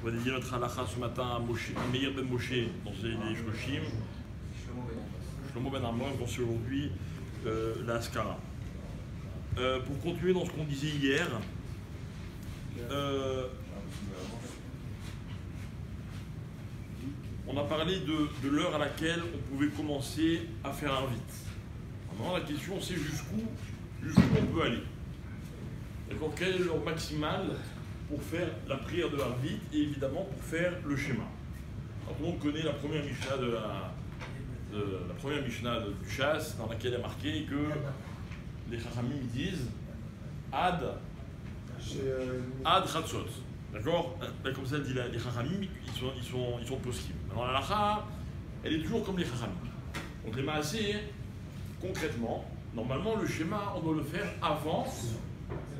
On va dédier notre halakha ce matin à Meir Ben Moshe dans les Shloshim. Shlomo Ben Amram, dont c'est aujourd'hui la Haskara. Pour continuer dans ce qu'on disait hier, on a parlé de l'heure à laquelle on pouvait commencer à faire un vite. Maintenant, la question c'est jusqu'où on peut aller. D'accord, quelle est l'heure maximale pour faire la prière de l'Arvit et évidemment pour faire le schéma. Alors, tout le monde connaît la première Mishnah du Chasse, dans laquelle il est marqué que les Chachamim disent Ad Chatzot. D'accord? Comme ça, dit les Chachamim, ils sont possibles. Alors la halakha, elle est toujours comme les Chachamim. Donc les Maaseh, concrètement, normalement le schéma, on doit le faire avant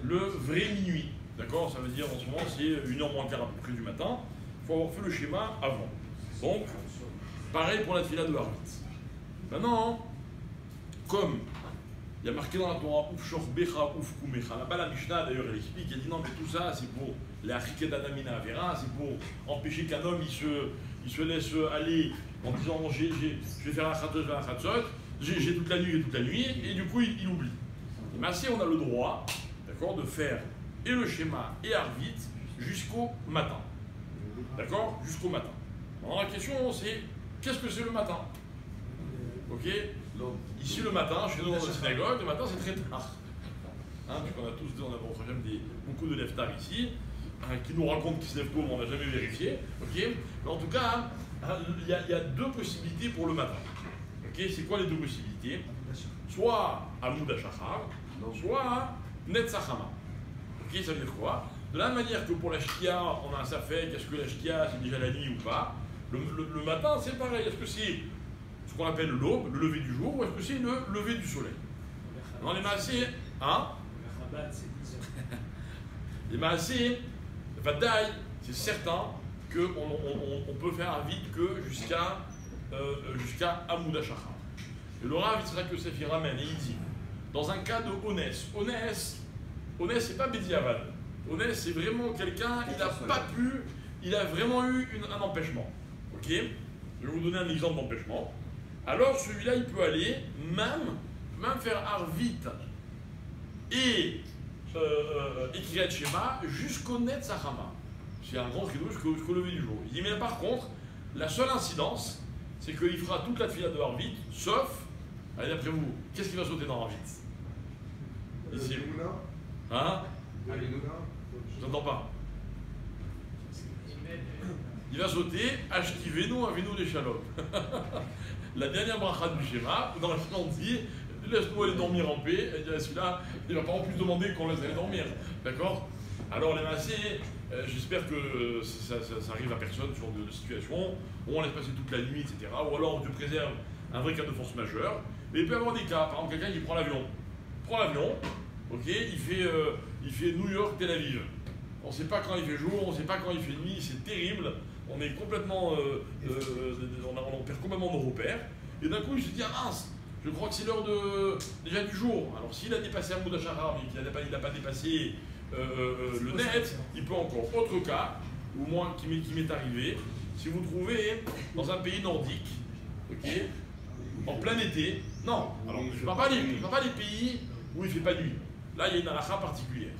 le vrai minuit. D'accord? Ça veut dire en ce moment c'est 1h moins quart à peu près du matin. Il faut avoir fait le schéma avant. Donc, pareil pour la tefila de Harvit. Maintenant, comme il y a marqué dans la Torah Ouf Shorbecha, Ouf Kumecha, là-bas la Mishnah d'ailleurs elle explique, elle dit non mais tout ça c'est pour la Riket Adamina Avera, c'est pour empêcher qu'un homme il se laisse aller en disant je vais faire la Chatzot, j'ai toute la nuit et du coup il oublie. Mais si on a le droit, d'accord, de faire et le schéma et Harvit jusqu'au matin. D'accord? Jusqu'au matin. Alors la question c'est, qu'est-ce que c'est le matin? Ok? Ici le matin, chez nous dans la synagogue, le matin c'est très tard. Hein, puisqu'on a tous, on a beaucoup de lève-tard ici, qui nous racontent qu'ils se lèvent tôt, mais on n'a jamais vérifié. Ok? Mais en tout cas, il y a deux possibilités pour le matin. Ok? C'est quoi les deux possibilités? Soit Amoud HaShachar, soit Netzachama. Ok, ça veut dire quoi? De la même manière que pour la shkia, on a un safek, est-ce que la shkia c'est déjà la nuit ou pas? Le matin c'est pareil, est-ce que c'est ce qu'on appelle l'aube, le lever du jour, ou est-ce que c'est le lever du soleil? Dans les Maaseh, hein? Les Maaseh, Vadaï, c'est certain qu'on peut faire un vide que jusqu'à Amoud HaShachar. Et le Rav, c'est ça que Sefi ramène, et il dit, dans un cas de Onès, c'est pas Bediavad. Onès, c'est vraiment quelqu'un, il a vraiment eu un empêchement. Ok? Je vais vous donner un exemple d'empêchement. Alors celui-là, il peut aller même faire Harvit et Kriyat Shema jusqu'au Netzachama. C'est un grand chidouche jusqu'au lever du jour. Il dit, mais par contre, la seule incidence, c'est qu'il fera toute la tefila de Harvit, sauf, allez d'après vous, qu'est-ce qui va sauter dans Harvit? Ici. Hein? Je n'entends pas. Il va sauter Ashtivenu Avinu les Shalom. La dernière bracha du schéma, dans laquelle on dit laisse-nous aller dormir en paix. Et celui-là, il ne va pas en plus demander qu'on laisse aller dormir. D'accord? Alors les Maaseh, j'espère que ça arrive à personne ce genre de situation, où on laisse passer toute la nuit, etc. Ou alors on te préserve un vrai cas de force majeure. Mais il peut y avoir des cas, par exemple quelqu'un qui prend l'avion. Ok, il fait New York, Tel Aviv. On ne sait pas quand il fait jour, on ne sait pas quand il fait nuit, c'est terrible. On est complètement, on perd complètement nos repères. Et d'un coup, il se dit, ah mince, je crois que c'est l'heure déjà du jour. Alors s'il a dépassé Amoud HaShachar, mais qu'il n'a pas dépassé le net, il peut encore. Autre cas, ou moi qui m'est arrivé, si vous trouvez dans un pays nordique, ok, en plein été, non, alors je ne parle pas des pays où il ne fait pas nuit. Là, il y a une halakha particulière.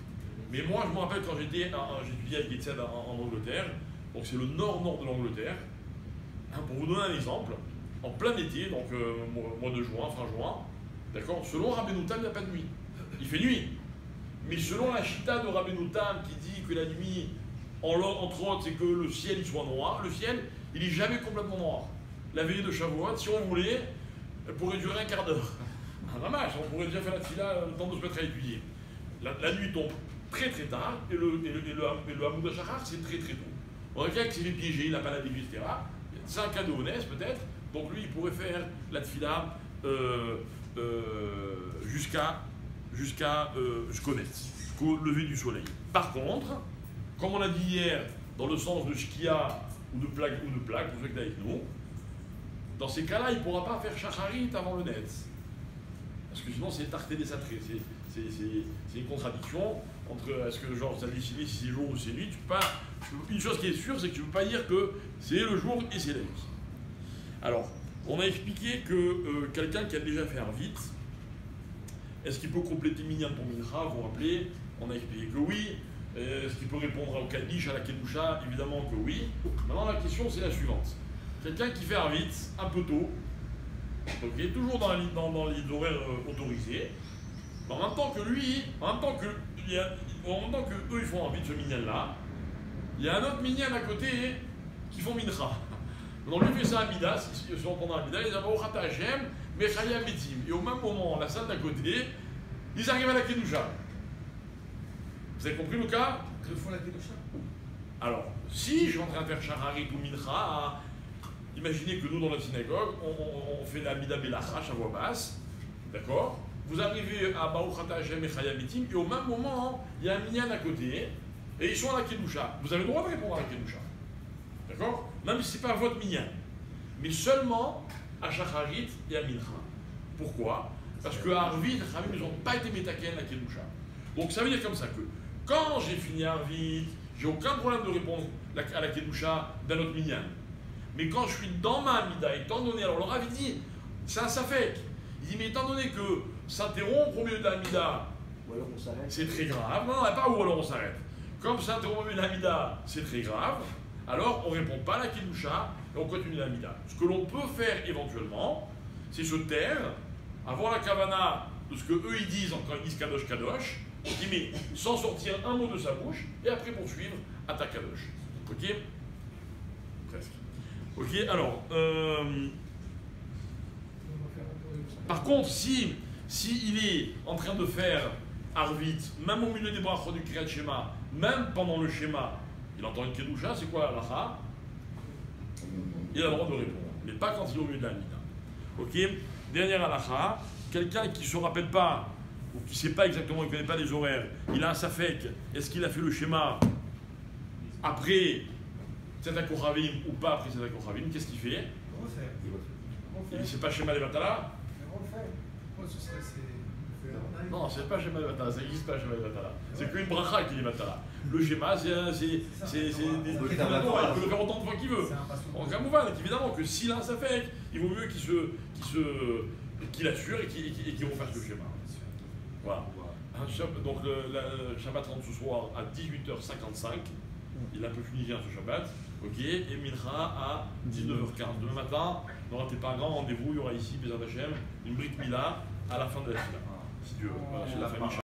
Mais moi, je me rappelle quand j'étudiais à Gateshead en Angleterre, donc c'est le nord-nord de l'Angleterre. Hein, pour vous donner un exemple, en plein été, donc mois de juin, fin juin, d'accord, selon Rabbeinu Tam, il n'y a pas de nuit. Il fait nuit. Mais selon la chita de Rabbeinu Tam qui dit que la nuit, entre autres, c'est que le ciel il soit noir, le ciel, il n'est jamais complètement noir. La veillée de Shavuot, si on voulait, elle pourrait durer un quart d'heure. Dommage, on pourrait déjà faire la tefila le temps de se mettre à étudier. La nuit tombe très très tard et le Amoud HaShachar c'est très très tôt. On regarde qu'il s'est fait piéger, il n'a pas la nuit, etc. C'est un cas de Onès peut-être, donc lui il pourrait faire la tefila jusqu'au Netz, jusqu'au lever du soleil. Par contre, comme on l'a dit hier, dans le sens de shkia ou de plaque, pour ceux qui sont avec nous, dans ces cas-là, il ne pourra pas faire shacharit avant le Netz. Parce que sinon c'est tarté des satrés, c'est une contradiction entre est-ce que genre ça décidé si c'est jour ou c'est nuit, tu peux une chose qui est sûre, c'est que tu ne peux pas dire que c'est le jour et c'est la nuit. Alors, on a expliqué que quelqu'un qui a déjà fait Arvit, est-ce qu'il peut compléter Minyan pour Mincha? Vous vous rappelez, on a expliqué que oui. Est-ce qu'il peut répondre au Kaddish, à la Kedusha? Évidemment que oui. Maintenant, la question, c'est la suivante. Quelqu'un qui fait Arvit un peu tôt, okay, toujours dans les horaires autorisés, en même temps que lui, en même temps que eux ils font Arvit, ce Minyan-là, il y a un autre Minyan à côté qui font Mincha. Donc lui fait ça à Midas, ils sont pendant la Midas, ils disent Baruch Hashem, Mechaya Metim. Et au même moment, la salle d'à côté, ils arrivent à la Kedusha. Vous avez compris le cas? Que font la Kedusha? Alors, si je suis en train de faire Shacharit ou Mincha, imaginez que nous dans la synagogue, on fait la Mida Belachach à voix basse, d'accord? Vous arrivez à Baruch Hashem Mechaya Metim, et au même moment, il y a un Minyan à côté, et ils sont à la Kedusha. Vous avez le droit de répondre à la Kedusha. D'accord? Même si ce n'est pas votre minyan. Mais seulement à Shacharit et à Mincha. Pourquoi? Parce qu'à Arvit, ils n'ont pas été métaken à Kedusha. Donc ça veut dire comme ça que quand j'ai fini Arvit, j'ai aucun problème de répondre à la Kedusha d'un autre minyan. Mais quand je suis dans ma Amida, étant donné, alors le Rav dit, c'est un safek. Il dit, mais étant donné que s'interrompre au milieu de la Amida, c'est très grave. Non, pas où alors on s'arrête. Comme s'interrompre au milieu de la Amida, c'est très grave. Alors on ne répond pas à la Kedusha et on continue la Mida. Ce que l'on peut faire éventuellement, c'est se taire, avoir la kavana de ce que eux ils disent quand ils disent Kadosh Kadosh, mais sans sortir un mot de sa bouche, et après poursuivre à ta Kadosh. Ok? Presque. Ok, alors. Par contre, si il est en train de faire Arvit, même au milieu des brachot du Kriyat Shema, même pendant le schéma, il entend une Kedusha, c'est quoi l'alacha? Il a le droit de répondre, mais pas quand il est au milieu de la Mida. Ok? Dernière halacha, quelqu'un qui ne se rappelle pas, ou qui ne sait pas exactement, il ne connaît pas les horaires, il a un safek, est-ce qu'il a fait le schéma après Tzedek Kochavim ou pas après Tzedek Kochavim? Qu'est-ce qu'il fait? Il ne sait pas schéma des Vatala? Non, c'est pas schéma des Vatala, ça n'existe pas schéma des Vatala. C'est qu'une bracha qui est Vatala. Le schéma, c'est des il peut le faire autant de fois qu'il veut. En Kamouvan, évidemment que s'il a un safek, il vaut mieux qu'il assure et qu'il refasse le schéma. Voilà. Donc le Shabbat rentre ce soir à 18h55. Il est un peu tunisien ce Shabbat. Ok. Et Mincha à 19h15. Demain matin, ne ratez pas un grand rendez-vous. Il y aura ici, Bezat Hashem, une brique Mila à la fin de la fila. Si Dieu veut. Voilà, c'est la famille.